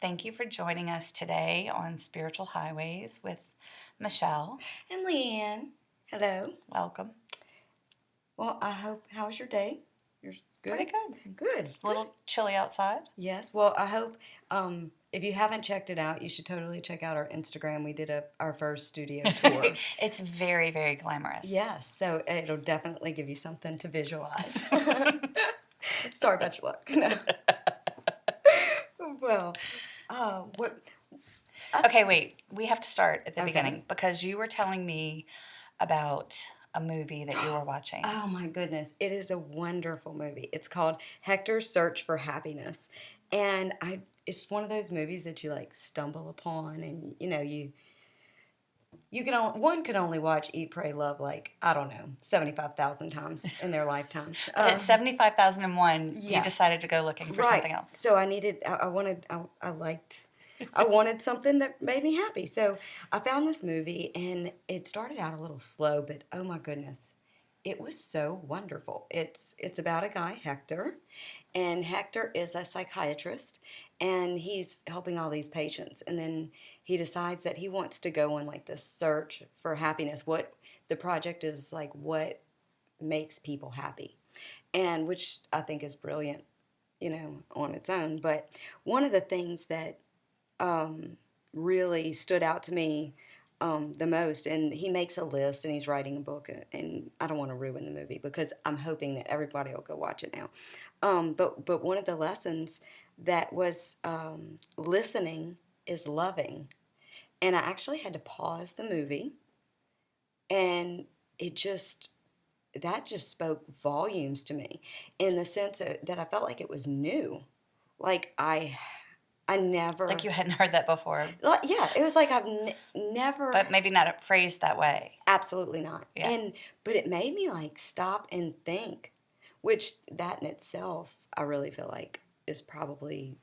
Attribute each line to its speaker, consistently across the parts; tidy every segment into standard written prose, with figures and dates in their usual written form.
Speaker 1: Thank you for joining us today on Spiritual Highways with Michelle.
Speaker 2: And Leanne. Hello.
Speaker 1: Welcome.
Speaker 2: Well, how was your day? Yours good?
Speaker 1: Pretty good.
Speaker 2: Good.
Speaker 1: It's a little chilly outside.
Speaker 2: Yes. Well, I hope if you haven't checked it out, you should totally check out our Instagram. We did our first studio tour.
Speaker 1: It's very, very glamorous.
Speaker 2: Yes. So it'll definitely give you something to visualize. Sorry about your luck. No. Well, what?
Speaker 1: Okay, wait. We have to start at the
Speaker 2: Okay.
Speaker 1: beginning because you were telling me about a movie that you were watching.
Speaker 2: Oh my goodness. It is a wonderful movie. It's called Hector's Search for Happiness. And it's one of those movies that you like stumble upon and one could only watch Eat, Pray, Love like, I don't know, 75,000 times in their lifetime.
Speaker 1: At 75,001,
Speaker 2: yeah.
Speaker 1: you decided to go looking for
Speaker 2: Right.
Speaker 1: something else.
Speaker 2: So I wanted something that made me happy. So I found this movie and it started out a little slow, but oh my goodness, it was so wonderful. It's about a guy, Hector, and Hector is a psychiatrist and he's helping all these patients. And then he decides that he wants to go on like this search for happiness. What the project is like, what makes people happy, and which I think is brilliant, on its own. But one of the things that really stood out to me the most, and he makes a list and he's writing a book, and I don't want to ruin the movie because I'm hoping that everybody will go watch it now. But one of the lessons that was listening is loving, and I actually had to pause the movie, and that just spoke volumes to me in the sense that I felt like it was new. Like I never.
Speaker 1: Like you hadn't heard that before.
Speaker 2: Yeah, it was like I've never.
Speaker 1: But maybe not phrased that way.
Speaker 2: Absolutely not.
Speaker 1: Yeah.
Speaker 2: But it made me like stop and think, which that in itself I really feel like is probably,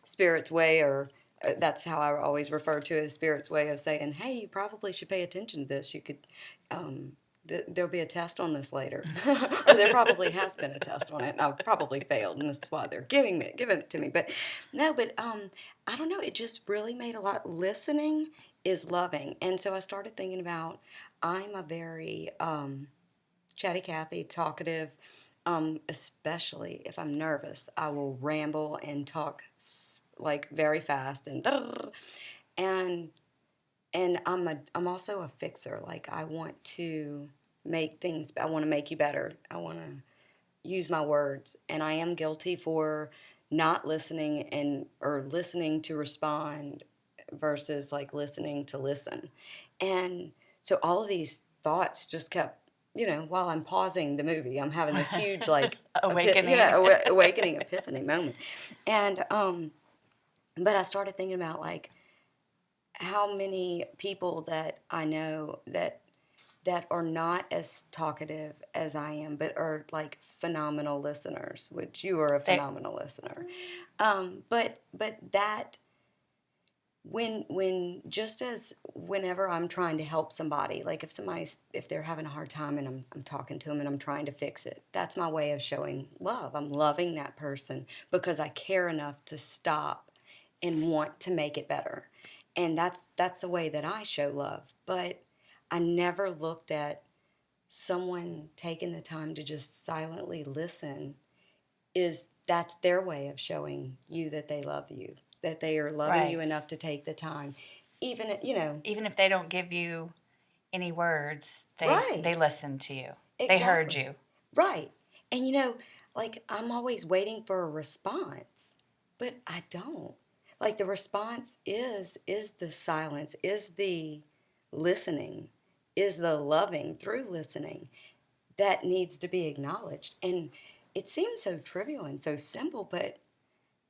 Speaker 2: Spirit's way, or that's how I always refer to it as Spirit's way of saying, hey, you probably should pay attention to this. You could. There'll be a test on this later, or there probably has been a test on it, and I've probably failed, and this is why they're giving it to me. But no, I don't know. It just really made a lot. Listening is loving, and so I started thinking about. I'm a very chatty Cathy, talkative, especially if I'm nervous. I will ramble and talk like very fast and I'm also a fixer. Like I want to make you better. I want to use my words, and I am guilty for not listening or listening to respond versus like listening to listen. And so all of these thoughts just kept, while I'm pausing the movie, I'm having this huge like
Speaker 1: awakening,
Speaker 2: awakening epiphany moment. And but I started thinking about like how many people that I know that are not as talkative as I am, but are like phenomenal listeners, which you are a phenomenal listener. But that when just as whenever I'm trying to help somebody, like if they're having a hard time and I'm talking to them and I'm trying to fix it, that's my way of showing love. I'm loving that person because I care enough to stop and want to make it better. And that's the way that I show love. But I never looked at someone taking the time to just silently listen. That's their way of showing you that they love you, that they are loving you enough to take the time. Even
Speaker 1: if they don't give you any words, they listen to you. Exactly. They heard you.
Speaker 2: Right. And like I'm always waiting for a response, but I don't. Like the response is the silence, is the listening, is the loving through listening that needs to be acknowledged. And it seems so trivial and so simple, but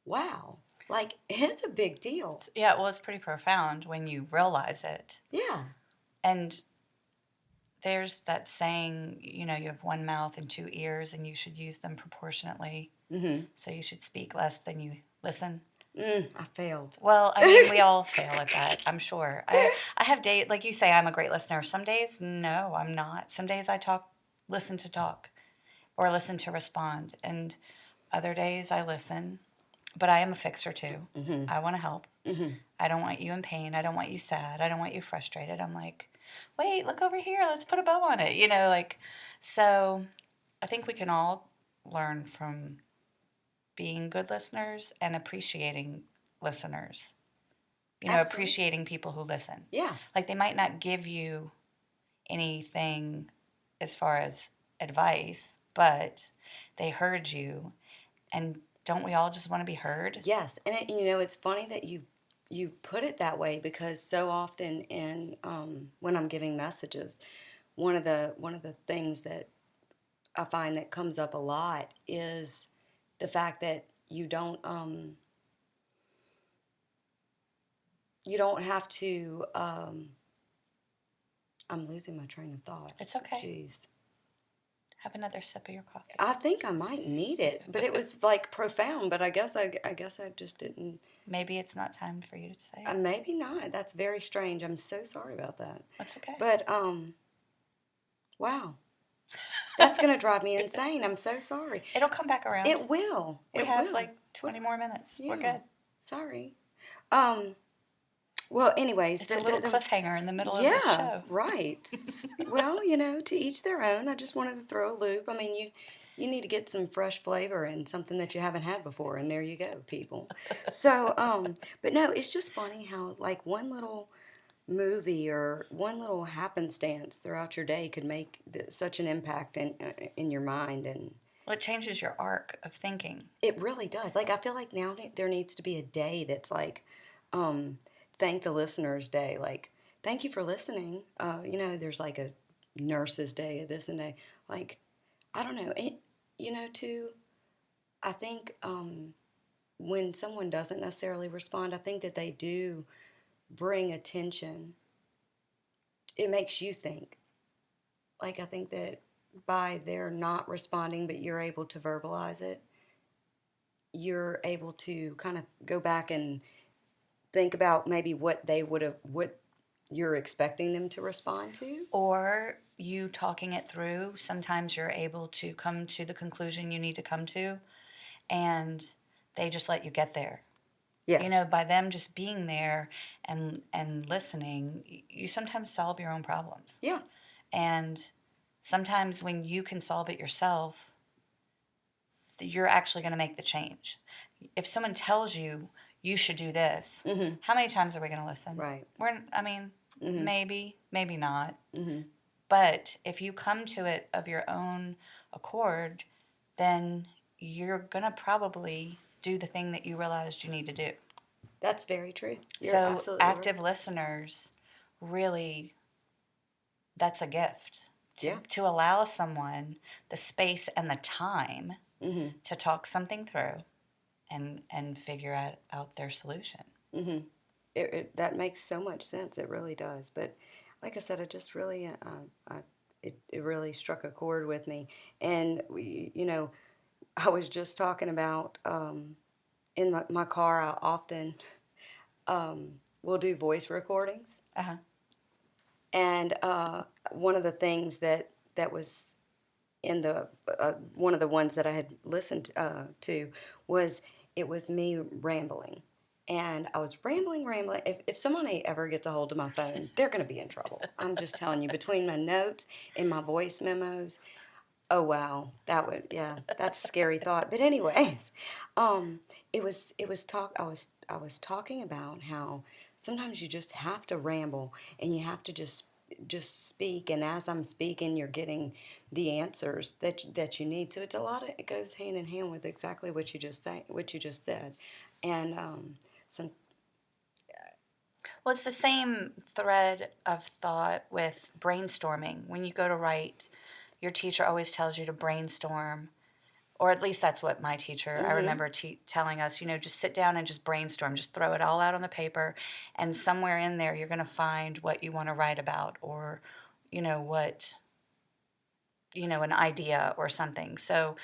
Speaker 2: wow, like it's a big deal.
Speaker 1: Yeah, well, it's pretty profound when you realize it.
Speaker 2: Yeah.
Speaker 1: And there's that saying, you have one mouth and two ears, and you should use them proportionately.
Speaker 2: Mm-hmm.
Speaker 1: So you should speak less than you listen.
Speaker 2: I failed.
Speaker 1: Well, I mean, we all fail at that, I'm sure. I have days, like you say, I'm a great listener. Some days, no, I'm not. Some days I listen to talk or listen to respond. And other days I listen But I am a fixer too.
Speaker 2: Mm-hmm.
Speaker 1: I want to help.
Speaker 2: Mm-hmm.
Speaker 1: I don't want you in pain. I don't want you sad. I don't want you frustrated. I'm like, wait, look over here. Let's put a bow on it. Like, so I think we can all learn from being good listeners and appreciating listeners.
Speaker 2: Absolutely.
Speaker 1: Appreciating people who listen.
Speaker 2: Yeah.
Speaker 1: Like, they might not give you anything as far as advice, but they heard you. And don't we all just want to be heard?
Speaker 2: Yes, and it's funny that you put it that way because so often in when I'm giving messages, one of the things that I find that comes up a lot is the fact that you don't have to. I'm losing my train of thought.
Speaker 1: It's okay.
Speaker 2: Jeez.
Speaker 1: Have another sip of your coffee.
Speaker 2: I think I might need it, but it was like profound. But I guess I just didn't.
Speaker 1: Maybe it's not time for you to say it.
Speaker 2: Maybe not. That's very strange. I'm so sorry about that.
Speaker 1: That's okay.
Speaker 2: But wow, that's gonna drive me insane. I'm so sorry.
Speaker 1: It'll come back around.
Speaker 2: It will.
Speaker 1: We
Speaker 2: It
Speaker 1: have
Speaker 2: will.
Speaker 1: like 20 more minutes. We're
Speaker 2: Yeah.
Speaker 1: good.
Speaker 2: Sorry. Well, anyways,
Speaker 1: It's a little cliffhanger in the middle of the
Speaker 2: yeah,
Speaker 1: show.
Speaker 2: right. Well, to each their own. I just wanted to throw a loop. I mean, you need to get some fresh flavor and something that you haven't had before, and there you go, people. So, but no, it's just funny how like one little movie or one little happenstance throughout your day could make such an impact in your mind, and
Speaker 1: Well, it changes your arc of thinking.
Speaker 2: it really does. Like I feel like now there needs to be a day that's like, thank the listeners day. Like, thank you for listening. There's like a nurses day, a this and day. Like, I don't know. Too. I think when someone doesn't necessarily respond, I think that they do bring attention. It makes you think. Like, I think that by their not responding, but you're able to verbalize it, you're able to kind of go back and think about maybe what you're expecting them to respond to.
Speaker 1: Or you talking it through, sometimes you're able to come to the conclusion you need to come to, and they just let you get there.
Speaker 2: Yeah.
Speaker 1: By them just being there and listening, you sometimes solve your own problems.
Speaker 2: Yeah.
Speaker 1: And sometimes when you can solve it yourself, you're actually going to make the change. If someone tells you you should do this,
Speaker 2: Mm-hmm.
Speaker 1: how many times are we going to listen?
Speaker 2: Right.
Speaker 1: Mm-hmm. maybe not.
Speaker 2: Mm-hmm.
Speaker 1: But if you come to it of your own accord, then you're going to probably do the thing that you realized you need to do.
Speaker 2: That's very true. You're
Speaker 1: so
Speaker 2: absolutely
Speaker 1: active
Speaker 2: right.
Speaker 1: listeners, really, that's a gift.
Speaker 2: Yeah.
Speaker 1: To allow someone the space and the time
Speaker 2: Mm-hmm.
Speaker 1: to talk something through and figure out their solution.
Speaker 2: Mm-hmm. That makes so much sense. It really does. But like I said, it just really, it really struck a chord with me. And I was just talking about in my car. I often will do voice recordings.
Speaker 1: Uh-huh.
Speaker 2: And one of the things that was in the one of the ones that I had listened to was it was me rambling. And I was rambling. If somebody ever gets a hold of my phone, they're going to be in trouble. I'm just telling you, between my notes and my voice memos, oh wow, that's a scary thought. But anyways, I was talking about how sometimes you just have to ramble and you have to just speak, and as I'm speaking, you're getting the answers that you need. So it goes hand in hand with exactly what you just said, and some.
Speaker 1: Well, it's the same thread of thought with brainstorming. When you go to write, your teacher always tells you to brainstorm, or at least that's what my teacher, I remember telling us, just sit down and just brainstorm, just throw it all out on the paper, and somewhere in there you're going to find what you want to write about, or, an idea or something. So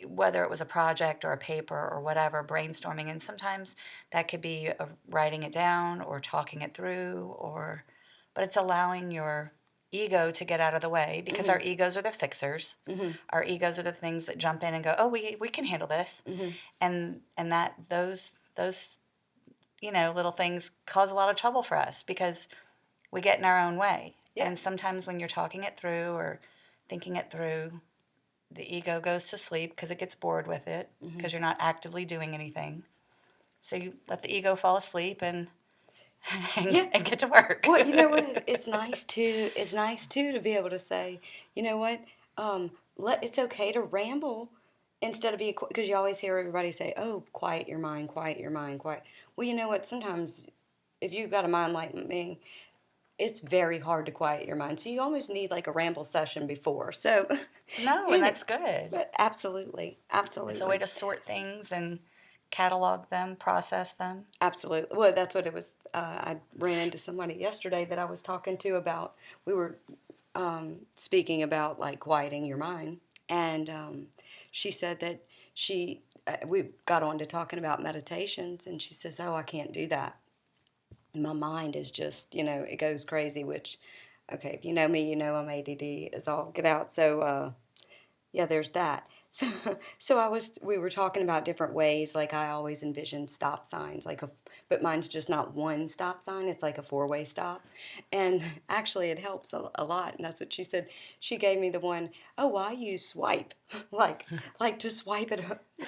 Speaker 1: whether it was a project or a paper or whatever, brainstorming, and sometimes that could be writing it down or talking it through, but it's allowing your ego to get out of the way, because our
Speaker 2: Mm-hmm.
Speaker 1: egos are the fixers.
Speaker 2: Mm-hmm.
Speaker 1: Our egos are the things that jump in and go, oh, we can handle this.
Speaker 2: Mm-hmm.
Speaker 1: And that those little things cause a lot of trouble for us because we get in our own way.
Speaker 2: Yeah.
Speaker 1: And sometimes when you're talking it through or thinking it through, the ego goes to sleep because it gets bored with it, because you're not actively doing anything. So you let the ego fall asleep and
Speaker 2: Yeah.
Speaker 1: and get to work.
Speaker 2: Well, you know what? It's nice too. It's nice too to be able to say, you know what? It's okay to ramble instead of because you always hear everybody say, "Oh, quiet your mind, quiet your mind, quiet." Well, you know what? Sometimes if you've got a mind like me, it's very hard to quiet your mind. So you almost need like a ramble session before. So,
Speaker 1: No,
Speaker 2: you
Speaker 1: and
Speaker 2: know,
Speaker 1: that's good.
Speaker 2: but absolutely,
Speaker 1: It's a way
Speaker 2: absolutely.
Speaker 1: to sort things and catalog them, process them.
Speaker 2: Absolutely. Well, that's what it was. I ran into somebody yesterday that I was talking to about. We were speaking about like quieting your mind, and she said that we got on to talking about meditations, and she says, "Oh, I can't do that. My mind is just, it goes crazy." Which, okay, if you know me, you know I'm ADD is all get out. So. Yeah, there's that. So we were talking about different ways. Like I always envision stop signs, but mine's just not one stop sign. It's like a four-way stop, and actually it helps a lot. And that's what she said. She gave me the one. Oh, well, I use swipe, like to swipe it.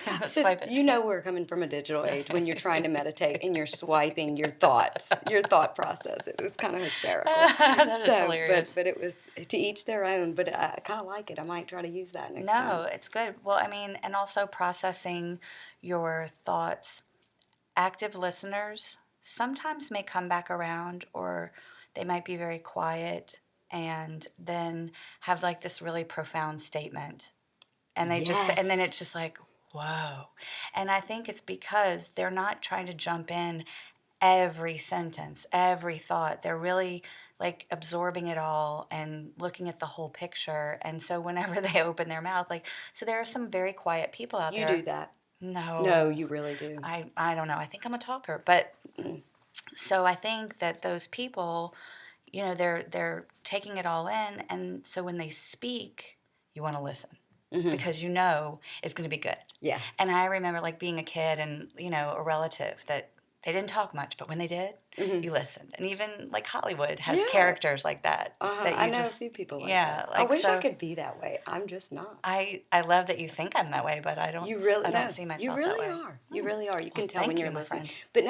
Speaker 2: I said,
Speaker 1: Swipe
Speaker 2: you
Speaker 1: it.
Speaker 2: know, we're coming from a digital age when you're trying to meditate and you're swiping your thoughts, your thought process. It was kind of hysterical.
Speaker 1: That is
Speaker 2: So,
Speaker 1: hilarious.
Speaker 2: but it was to each their own. But I kind of like it. I might try to use that next time.
Speaker 1: No, it's good. Well, I mean, and also processing your thoughts. Active listeners sometimes may come back around, or they might be very quiet and then have like this really profound statement. And then
Speaker 2: Yes.
Speaker 1: it's just like, whoa. And I think it's because they're not trying to jump in every sentence, every thought. They're really like absorbing it all and looking at the whole picture. And so whenever they open their mouth, like, so there are some very quiet people out
Speaker 2: You do
Speaker 1: there.
Speaker 2: that. No,
Speaker 1: No,
Speaker 2: you really do.
Speaker 1: I don't know. I think I'm a talker, but
Speaker 2: Mm.
Speaker 1: so I think that those people, they're taking it all in, and so when they speak, you want to listen
Speaker 2: Hmm.
Speaker 1: because you know it's going to be good.
Speaker 2: Yeah.
Speaker 1: And I remember like being a kid and, a relative that they didn't talk much, but when they did,
Speaker 2: Hmm.
Speaker 1: you listened. And even like Hollywood has
Speaker 2: Yeah.
Speaker 1: characters like that that
Speaker 2: I
Speaker 1: you
Speaker 2: know a
Speaker 1: just,
Speaker 2: few people like
Speaker 1: yeah,
Speaker 2: that. I
Speaker 1: like
Speaker 2: wish I
Speaker 1: so.
Speaker 2: could be that way. I'm just not.
Speaker 1: I love that you think I'm that way, but
Speaker 2: You really
Speaker 1: I don't
Speaker 2: no.
Speaker 1: see
Speaker 2: You
Speaker 1: myself that
Speaker 2: really
Speaker 1: way.
Speaker 2: are. You really are. You
Speaker 1: Well,
Speaker 2: can tell when
Speaker 1: thank
Speaker 2: you're
Speaker 1: you, my
Speaker 2: listening.
Speaker 1: friend.
Speaker 2: But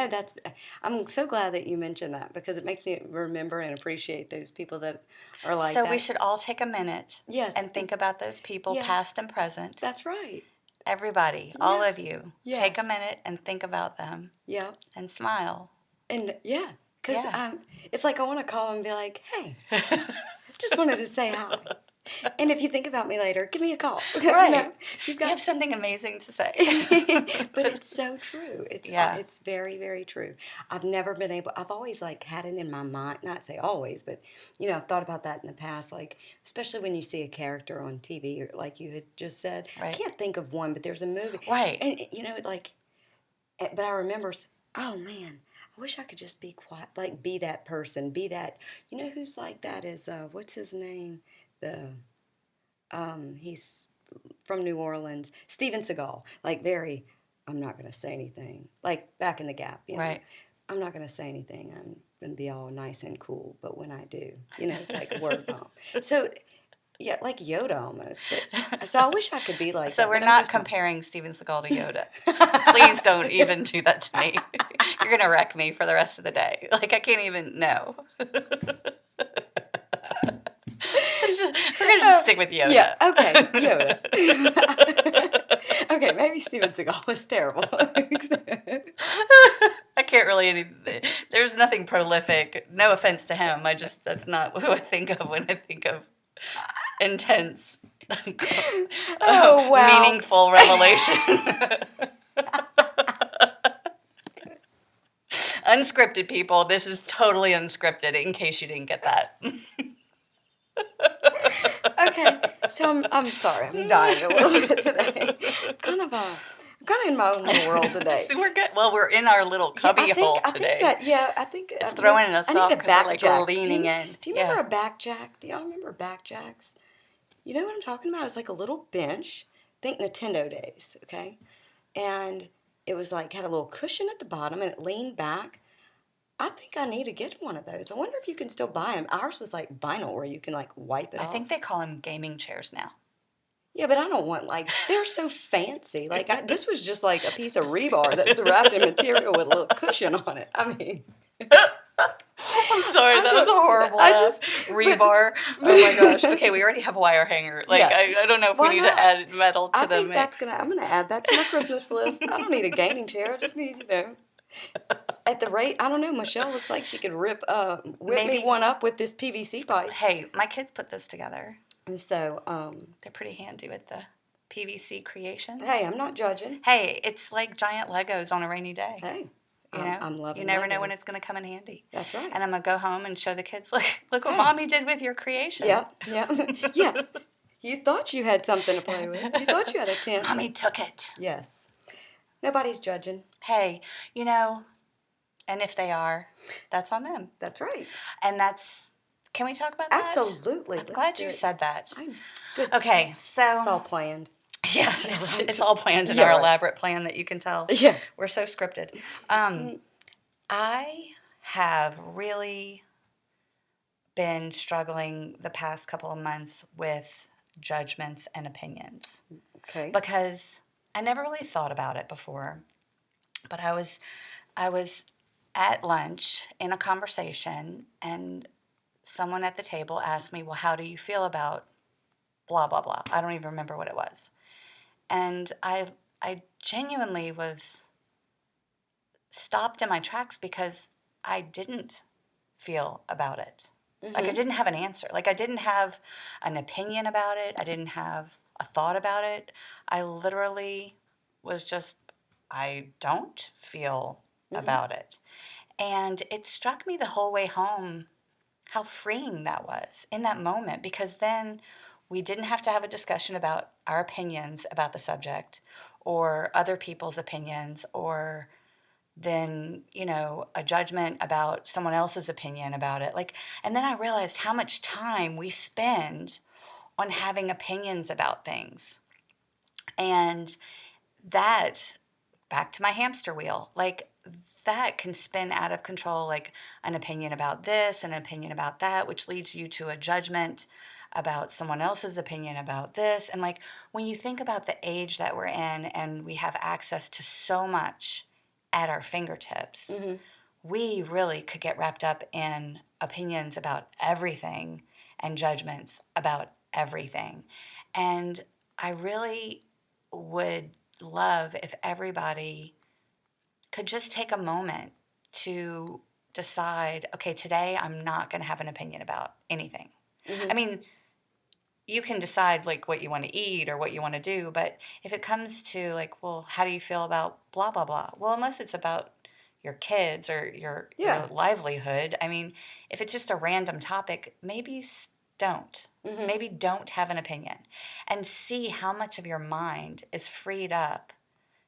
Speaker 2: no, I'm so glad that you mentioned that because it makes me remember and appreciate those people that are like
Speaker 1: So we
Speaker 2: that.
Speaker 1: should all take a minute
Speaker 2: Yes.
Speaker 1: and think about those people,
Speaker 2: Yes.
Speaker 1: past and present.
Speaker 2: That's right.
Speaker 1: Everybody, all
Speaker 2: Yeah.
Speaker 1: of you,
Speaker 2: Yes.
Speaker 1: take a minute and think about them
Speaker 2: Yeah.
Speaker 1: and smile.
Speaker 2: And yeah, because
Speaker 1: Yeah.
Speaker 2: it's like I want to call and be like, hey, just wanted to say hi. And if you think about me later, give me a call.
Speaker 1: Right.
Speaker 2: If you've
Speaker 1: You
Speaker 2: got.
Speaker 1: have something amazing to say.
Speaker 2: But it's so true.
Speaker 1: Yeah.
Speaker 2: It's very, very true. I've never been able. I've always like had it in my mind. Not say always, but I've thought about that in the past. Like especially when you see a character on TV, or like you had just said. I
Speaker 1: Right.
Speaker 2: can't think of one, but there's a movie.
Speaker 1: Right.
Speaker 2: And but I remember. Oh man. I wish I could just be quiet, like be that person, be that. You know who's like that is what's his name? He's from New Orleans, Steven Seagal. Like very, I'm not gonna say anything. Like back in the Gap,
Speaker 1: Right.
Speaker 2: I'm not gonna say anything. I'm gonna be all nice and cool. But when I do, it's like a word bomb. So yeah, like Yoda almost. But so I wish I could be like
Speaker 1: So
Speaker 2: that.
Speaker 1: we're
Speaker 2: But I'm
Speaker 1: not
Speaker 2: just not.
Speaker 1: comparing Steven Seagal to Yoda. Please don't even do that to me. You're going to wreck me for the rest of the day. Like, I can't even, no. We're going to just stick with Yoda.
Speaker 2: Yeah, okay, Yoda. Okay, maybe Steven Seagal was terrible.
Speaker 1: I can't really, there's nothing prolific. No offense to him. That's not who I think of when I think of intense,
Speaker 2: Oh, wow.
Speaker 1: meaningful revelation. Unscripted, people. This is totally unscripted, in case you didn't get that.
Speaker 2: Okay, so I'm sorry, I'm dying a little bit today. I'm kind of in my own little world today.
Speaker 1: See, we're good. Well, we're in our little cubby hole today.
Speaker 2: I think
Speaker 1: it's throwing us off because we're like leaning in.
Speaker 2: Do you remember a back jack? Do y'all remember back jacks? You know what I'm talking about? It's like a little bench. Think Nintendo days, okay? And it was like, had a little cushion at the bottom and it leaned back. I think I need to get one of those. I wonder if you can still buy them. Ours was like vinyl where you can like wipe it off.
Speaker 1: I think they call them gaming chairs now.
Speaker 2: Yeah, but I don't want like, they're so fancy. Like this was just like a piece of rebar that's wrapped in material with a little cushion on it. I mean.
Speaker 1: I'm sorry, that was a horrible rebar. Oh my gosh. Okay, we already have a wire hanger. Like, yeah. I don't know if we need to add metal to the mix.
Speaker 2: I'm going to add that to my Christmas list. I don't need a gaming chair. I just need, at the rate, I don't know, Michelle looks like she could whip me one up with this PVC pipe.
Speaker 1: Hey, my kids put this together.
Speaker 2: And so,
Speaker 1: they're pretty handy with the PVC creations.
Speaker 2: Hey, I'm not judging.
Speaker 1: Hey, it's like giant Legos on a rainy day.
Speaker 2: Hey.
Speaker 1: You know,
Speaker 2: I'm loving
Speaker 1: you never
Speaker 2: Legos.
Speaker 1: know when it's going to come in handy.
Speaker 2: That's right.
Speaker 1: And I'm going to go home and show the kids, look what Mommy did with your creation.
Speaker 2: Yeah. Yeah. You thought you had something to play with. You thought you had a tent.
Speaker 1: Mommy took it.
Speaker 2: Yes. Nobody's judging.
Speaker 1: Hey, and if they are, that's on them.
Speaker 2: That's right.
Speaker 1: And can we talk about that?
Speaker 2: Absolutely.
Speaker 1: I'm glad you said that.
Speaker 2: Good.
Speaker 1: Okay, so.
Speaker 2: It's all planned.
Speaker 1: Yes, it's all planned in our elaborate plan that you can tell.
Speaker 2: Yeah.
Speaker 1: We're so scripted. I have really been struggling the past couple of months with judgments and opinions.
Speaker 2: Okay.
Speaker 1: Because I never really thought about it before. But I was at lunch in a conversation and someone at the table asked me, well, how do you feel about blah, blah, blah? I don't even remember what it was. And I genuinely was stopped in my tracks because I didn't feel about it. Mm-hmm. Like I didn't have an answer. Like I didn't have an opinion about it. I didn't have a thought about it. I literally was just, I don't feel about it. And it struck me the whole way home how freeing that was in that moment, because then we didn't have to have a discussion about our opinions about the subject or other people's opinions or then, a judgment about someone else's opinion about it. And then I realized how much time we spend on having opinions about things. And that, back to my hamster wheel, that can spin out of control, like an opinion about this, an opinion about that, which leads you to a judgment about someone else's opinion about this. And when you think about the age that we're in and we have access to so much at our fingertips, we really could get wrapped up in opinions about everything and judgments about everything. And I really would love if everybody could just take a moment to decide, okay, today I'm not going to have an opinion about anything. I mean, you can decide what you want to eat or what you want to do, but if it comes to well, how do you feel about blah, blah, blah? Well, unless it's about your kids or your livelihood, I mean, if it's just a random topic, maybe don't. Maybe don't have an opinion and see how much of your mind is freed up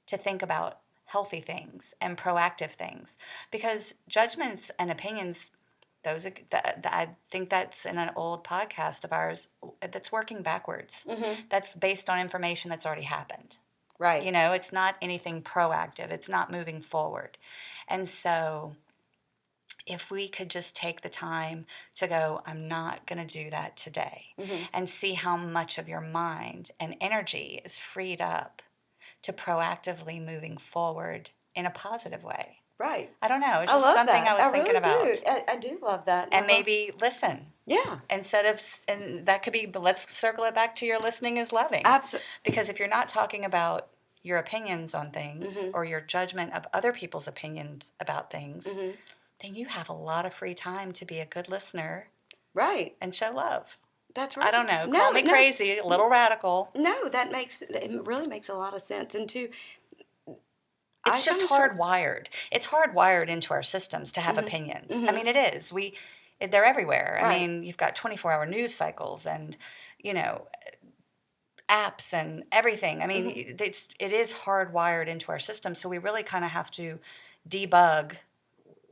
Speaker 1: to think about healthy things and proactive things. Because judgments and opinions, I think that's in an old podcast of ours that's working backwards. That's based on information that's already happened.
Speaker 2: Right.
Speaker 1: It's not anything proactive. It's not moving forward. And so if we could just take the time to go, I'm not going to do that today, and see how much of your mind and energy is freed up to proactively moving forward in a positive way.
Speaker 2: Right.
Speaker 1: I don't know. It's just something I was thinking about.
Speaker 2: I do love that.
Speaker 1: And maybe listen.
Speaker 2: Yeah.
Speaker 1: And that could be, but let's circle it back to your listening is loving.
Speaker 2: Absolutely.
Speaker 1: Because if you're not talking about your opinions on things or your judgment of other people's opinions about things, then you have a lot of free time to be a good listener.
Speaker 2: Right.
Speaker 1: And show love.
Speaker 2: That's right.
Speaker 1: I don't know. Call me crazy, a little radical.
Speaker 2: No, it really makes a lot of sense. And
Speaker 1: it's just hardwired. It's hardwired into our systems to have opinions. I mean, it is. They're everywhere.
Speaker 2: Right.
Speaker 1: I mean, you've got 24-hour news cycles and, apps and everything. I mean, it is hardwired into our system, so we really kind of have to debug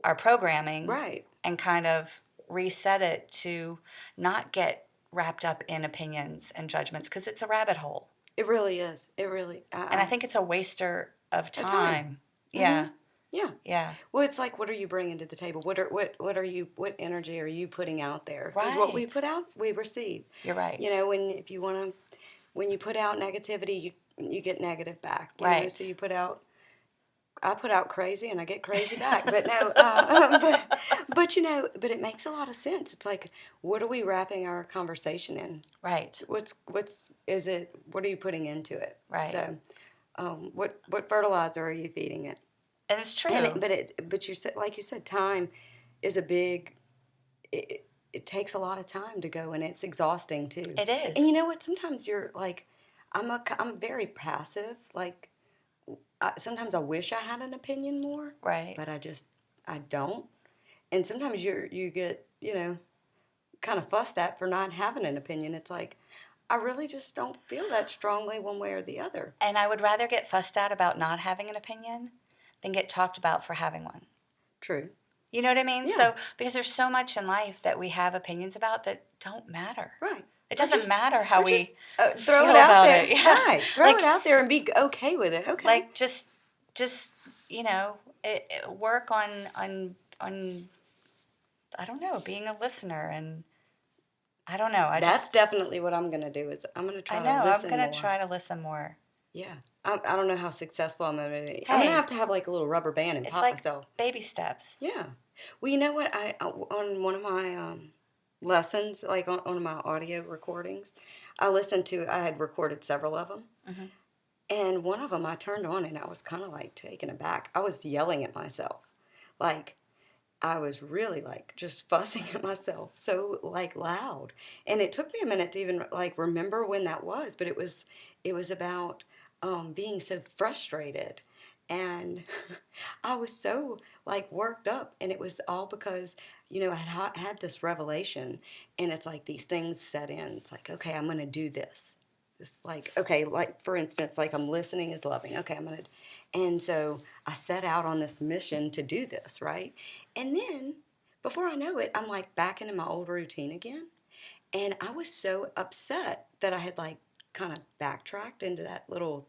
Speaker 1: our programming
Speaker 2: Right.
Speaker 1: and kind of reset it to not get wrapped up in opinions and judgments because it's a rabbit hole.
Speaker 2: It really is. It really.
Speaker 1: And I think it's a waster of
Speaker 2: A time.
Speaker 1: time. Yeah.
Speaker 2: Yeah.
Speaker 1: Yeah.
Speaker 2: Well, it's like, what are you bringing to the table? What energy are you putting out there? Because what we
Speaker 1: Right.
Speaker 2: put out, we receive.
Speaker 1: You're right.
Speaker 2: You know, when you put out negativity, you get negative back. You know,
Speaker 1: Right.
Speaker 2: so I put out crazy and I get crazy back. But no, but you know, but it makes a lot of sense. It's like, what are we wrapping our conversation in?
Speaker 1: Right.
Speaker 2: What are you putting into it?
Speaker 1: Right.
Speaker 2: So, what fertilizer are you feeding it?
Speaker 1: And it's true.
Speaker 2: But you said, like you said, time is a big. It takes a lot of time to go, and it's exhausting too.
Speaker 1: It is.
Speaker 2: And you know what? Sometimes you're like, I'm very passive. Like, sometimes I wish I had an opinion more.
Speaker 1: Right.
Speaker 2: But I don't. And sometimes you get, kind of fussed at for not having an opinion. It's like, I really just don't feel that strongly one way or the other.
Speaker 1: And I would rather get fussed at about not having an opinion than get talked about for having one.
Speaker 2: True.
Speaker 1: You know what I mean?
Speaker 2: Yeah.
Speaker 1: So, because there's so much in life that we have opinions about that don't matter.
Speaker 2: Right.
Speaker 1: It doesn't matter how we
Speaker 2: throw
Speaker 1: feel
Speaker 2: it out
Speaker 1: about
Speaker 2: there.
Speaker 1: it. Yeah.
Speaker 2: Right. Throw it out there and be okay with it. Okay.
Speaker 1: Like just work on I don't know, being a listener, and I don't know.
Speaker 2: That's definitely what I'm going to do. Is I'm going to try to listen more.
Speaker 1: I'm going to try to listen more.
Speaker 2: Yeah. I don't know how successful I'm going to be.
Speaker 1: Hey,
Speaker 2: I'm going to have like a little rubber band and pop
Speaker 1: like
Speaker 2: myself.
Speaker 1: Baby steps.
Speaker 2: Yeah. Well, you know what? On one of my lessons, like on one of my audio recordings, I had recorded several of them.
Speaker 1: Mm-hmm.
Speaker 2: And one of them I turned on and I was kind of like taken aback. I was yelling at myself. Like, I was really like just fussing at myself so like loud. And it took me a minute to even like remember when that was, but it was about being so frustrated. And I was so like worked up, and it was all because, I had this revelation, and it's like these things set in. It's like, okay, I'm going to do this. It's like, okay, like for instance, like I'm listening is loving. Okay, and so I set out on this mission to do this, right? And then before I know it, I'm like back into my old routine again. And I was so upset that I had like kind of backtracked into that little,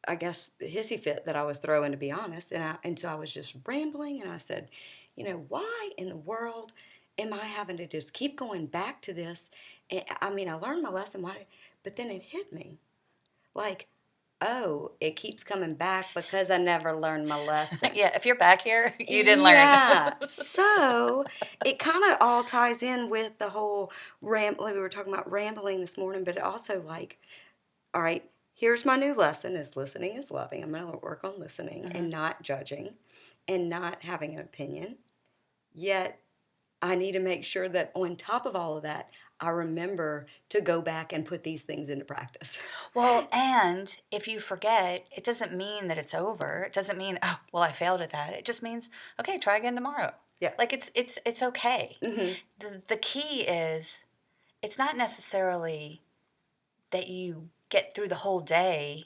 Speaker 2: I guess the hissy fit that I was throwing, to be honest. And so I was just rambling, and I said, why in the world am I having to just keep going back to this? I mean, I learned my lesson, but then it hit me. Like, oh, it keeps coming back because I never learned my lesson.
Speaker 1: Yeah, if you're back here, you didn't learn.
Speaker 2: Yeah. So it kind of all ties in with the whole rambling. We were talking about rambling this morning, but it also like, all right, here's my new lesson is listening is loving. I'm going to work on listening and not judging and not having an opinion. Yet I need to make sure that on top of all of that, I remember to go back and put these things into practice.
Speaker 1: Well, and if you forget, it doesn't mean that it's over. It doesn't mean, oh, well, I failed at that. It just means, okay, try again tomorrow.
Speaker 2: Yeah.
Speaker 1: Like it's okay.
Speaker 2: Mm-hmm.
Speaker 1: The key is, it's not necessarily that you get through the whole day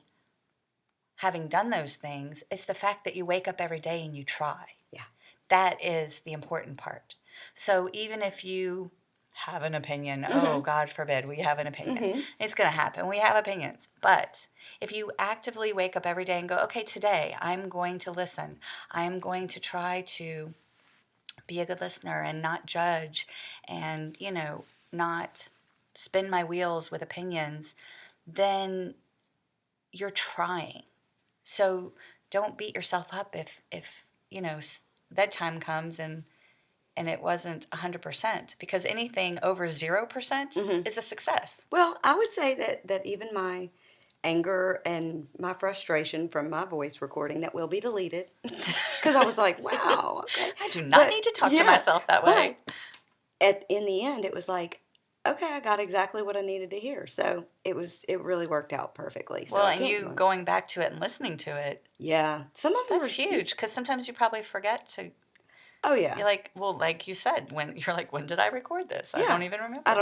Speaker 1: having done those things. It's the fact that you wake up every day and you try.
Speaker 2: Yeah.
Speaker 1: That is the important part. So even if you have an opinion, oh, God forbid we have an opinion. It's going to happen. We have opinions. But if you actively wake up every day and go, okay, today I'm going to listen. I'm going to try to be a good listener and not judge and, not spin my wheels with opinions, then you're trying. So don't beat yourself up if bedtime comes and it wasn't 100%, because anything over 0% is a success.
Speaker 2: Well, I would say that even my anger and my frustration from my voice recording that will be deleted, because I was like, wow, okay.
Speaker 1: I do not need to talk to myself that way.
Speaker 2: But in the end, it was like, okay, I got exactly what I needed to hear. So it really worked out perfectly. So
Speaker 1: well, and you going back to it and listening to it.
Speaker 2: Yeah. Some of them
Speaker 1: that's huge, because sometimes you probably forget to
Speaker 2: Oh yeah.
Speaker 1: You're like, well, like you said, when did I record this? I
Speaker 2: Yeah.
Speaker 1: don't even remember.
Speaker 2: I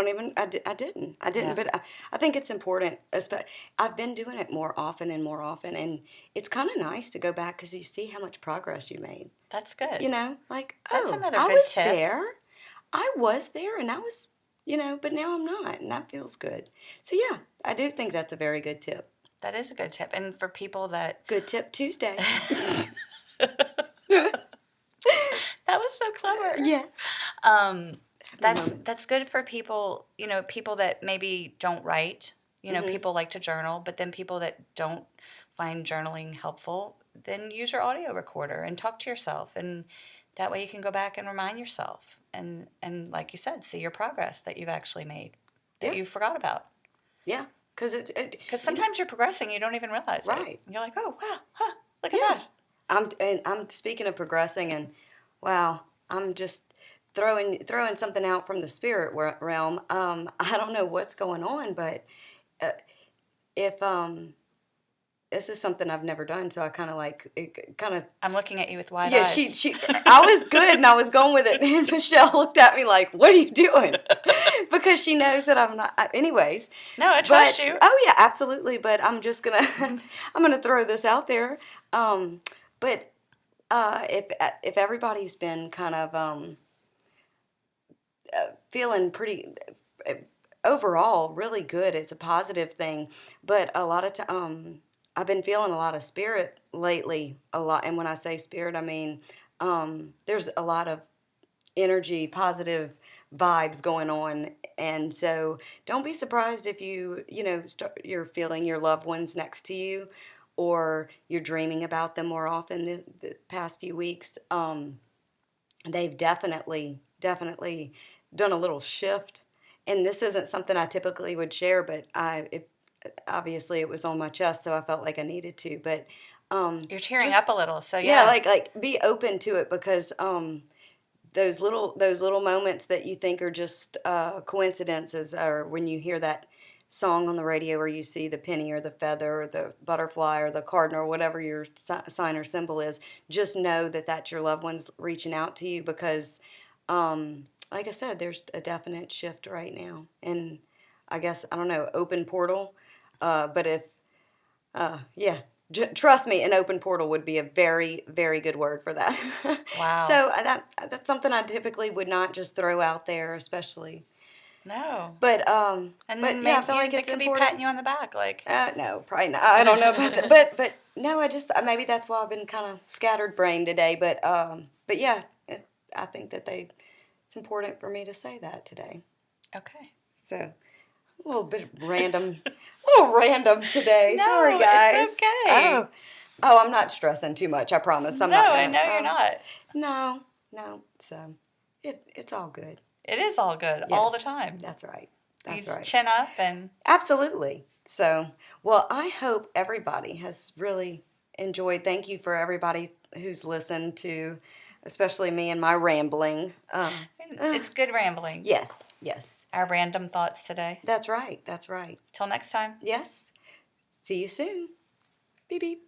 Speaker 2: didn't.
Speaker 1: Yeah.
Speaker 2: But I think it's important. I've been doing it more often and more often, and it's kind of nice to go back because you see how much progress you made.
Speaker 1: That's good.
Speaker 2: You know, like,
Speaker 1: That's
Speaker 2: oh,
Speaker 1: another
Speaker 2: I
Speaker 1: good
Speaker 2: was
Speaker 1: tip.
Speaker 2: there. I was there, and I was, but now I'm not, and that feels good. So yeah, I do think that's a very good tip.
Speaker 1: That is a good tip. And for people that
Speaker 2: Good tip Tuesday.
Speaker 1: that was so clever.
Speaker 2: Yes.
Speaker 1: Um,
Speaker 2: Happy moments.
Speaker 1: that's good for people, people that maybe don't write.
Speaker 2: Mhm.
Speaker 1: People like to journal, but then people that don't find journaling helpful, then use your audio recorder and talk to yourself, and that way you can go back and remind yourself, and like you said, see your progress that you've actually made that
Speaker 2: Yeah.
Speaker 1: you forgot about.
Speaker 2: Yeah, because
Speaker 1: Because sometimes you're progressing, you don't even realize it.
Speaker 2: Right.
Speaker 1: You're like, oh wow, huh, look at
Speaker 2: Yeah.
Speaker 1: that.
Speaker 2: I'm speaking of progressing, and wow, I'm just throwing something out from the spirit realm. I don't know what's going on, but if this is something I've never done, so I kind of like it. Kind of.
Speaker 1: I'm looking at you with wide
Speaker 2: Yeah,
Speaker 1: eyes.
Speaker 2: she. I was good, and I was going with it, and Michelle looked at me like, "What are you doing?" Because she knows that I'm not. Anyways.
Speaker 1: No, I trust you.
Speaker 2: Oh yeah, absolutely. But I'm just gonna I'm gonna throw this out there. But if everybody's been kind of feeling pretty overall really good, it's a positive thing. But a lot of time, I've been feeling a lot of spirit lately. A lot, and when I say spirit, I mean there's a lot of energy, positive vibes going on, and so don't be surprised if you're feeling your loved ones next to you, or you're dreaming about them more often. The past few weeks, they've definitely done a little shift, and this isn't something I typically would share, but obviously it was on my chest, so I felt like I needed to. But
Speaker 1: You're tearing
Speaker 2: just,
Speaker 1: up a little, so
Speaker 2: yeah,
Speaker 1: yeah.
Speaker 2: like be open to it, because those little moments that you think are just coincidences, or when you hear that song on the radio, or you see the penny or the feather or the butterfly or the cardinal or whatever your sign or symbol is, just know that that's your loved ones reaching out to you, because like I said, there's a definite shift right now, and I guess, I don't know, open portal, but if yeah, trust me, an open portal would be a very, very good word for that.
Speaker 1: Wow.
Speaker 2: So that's something I typically would not just throw out there, especially.
Speaker 1: No.
Speaker 2: But
Speaker 1: And then
Speaker 2: yeah, I feel like
Speaker 1: they
Speaker 2: it's
Speaker 1: could be
Speaker 2: important.
Speaker 1: patting you on the back, like.
Speaker 2: No, probably not. I don't know about that. But no, I just, maybe that's why I've been kind of scattered brain today. But yeah, I think that it's important for me to say that today.
Speaker 1: Okay.
Speaker 2: So a little bit random, today.
Speaker 1: No,
Speaker 2: Sorry, guys.
Speaker 1: it's okay.
Speaker 2: Oh, I'm not stressing too much. I promise. I'm
Speaker 1: No,
Speaker 2: not gonna.
Speaker 1: I know you're not.
Speaker 2: No. So it's all good.
Speaker 1: It is all good all the
Speaker 2: Yes,
Speaker 1: time.
Speaker 2: That's right.
Speaker 1: You
Speaker 2: That's
Speaker 1: just
Speaker 2: right.
Speaker 1: chin up and.
Speaker 2: Absolutely. So, well, I hope everybody has really enjoyed. Thank you for everybody who's listened to, especially me and my rambling.
Speaker 1: It's good rambling.
Speaker 2: Yes.
Speaker 1: Our random thoughts today.
Speaker 2: That's right.
Speaker 1: Till next time.
Speaker 2: Yes. See you soon. Beep beep.